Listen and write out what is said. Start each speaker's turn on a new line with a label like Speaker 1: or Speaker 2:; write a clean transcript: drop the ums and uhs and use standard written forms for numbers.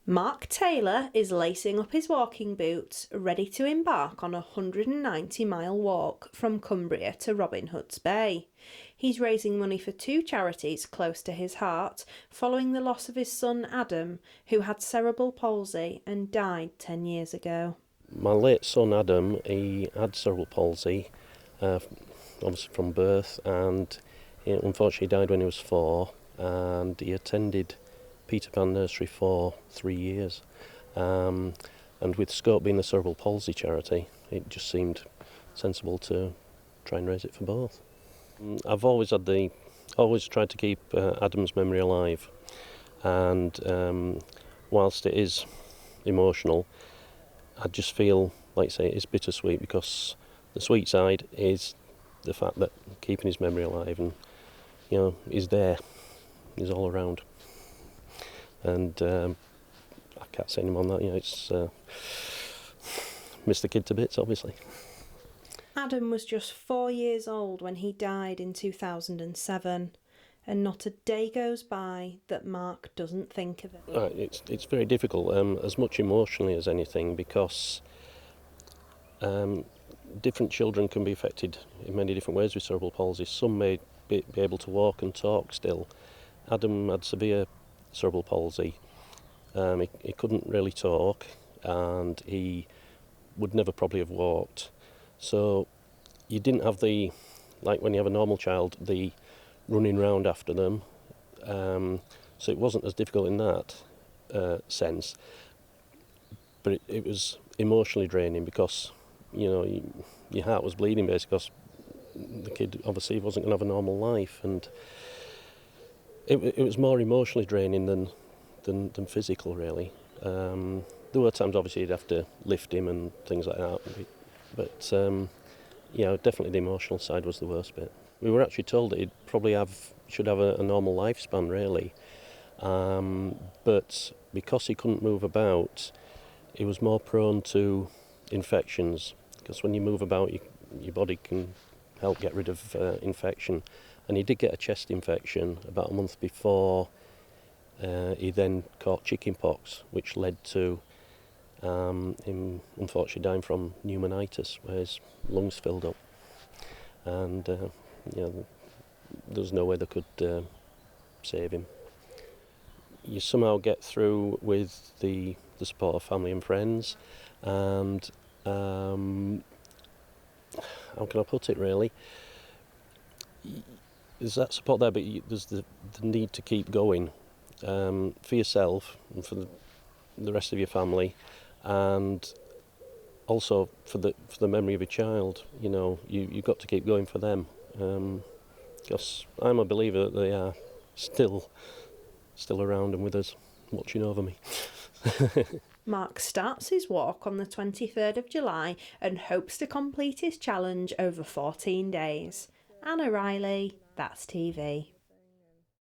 Speaker 1: Mark Taylor is lacing up his walking boots, ready to embark on a 190-mile walk from Cumbria to Robin Hood's Bay. He's raising money for two charities close to his heart, following the loss of his son Adam, who had cerebral palsy and died 10 years ago.
Speaker 2: My late son Adam, he had cerebral palsy, obviously from birth, and he unfortunately died when he was 4, and he attended Peter Pan Nursery for 3 years, and with Scope being a cerebral palsy charity, it just seemed sensible to try and raise it for both. I've always tried to keep Adam's memory alive, and whilst it is emotional, I just feel, like I say, it's bittersweet, because the sweet side is the fact that keeping his memory alive, and he's there, he's all around. And I can't say any more than that. It's missed the kid to bits, obviously.
Speaker 1: Adam was just 4 years old when he died in 2007, and not a day goes by that Mark doesn't think of it.
Speaker 2: It's very difficult, as much emotionally as anything, because different children can be affected in many different ways with cerebral palsy. Some may be able to walk and talk still. Adam had severe cerebral palsy. He couldn't really talk, and he would never probably have walked. So you didn't have like when you have a normal child, the running round after them. So it wasn't as difficult in that sense. But it was emotionally draining, because your heart was bleeding basically, because the kid obviously wasn't going to have a normal life, and it was more emotionally draining than physical, really. There were times, obviously, you'd have to lift him and things like that, but definitely the emotional side was the worst bit. We were actually told that he'd should have a normal lifespan, really, but because he couldn't move about, he was more prone to infections, because when you move about, your body can help get rid of infection. And he did get a chest infection about a month before. He then caught chickenpox, which led to him unfortunately dying from pneumonitis, where his lungs filled up. And there was no way they could save him. You somehow get through with the support of family and friends, and how can I put it, really? There's that support there, but there's the need to keep going for yourself and for the rest of your family, and also for the memory of your child. You've got to keep going for them, because I'm a believer that they are still around and with us, watching over me.
Speaker 1: Mark starts his walk on the 23rd of July and hopes to complete his challenge over 14 days. Anna Riley, That's TV.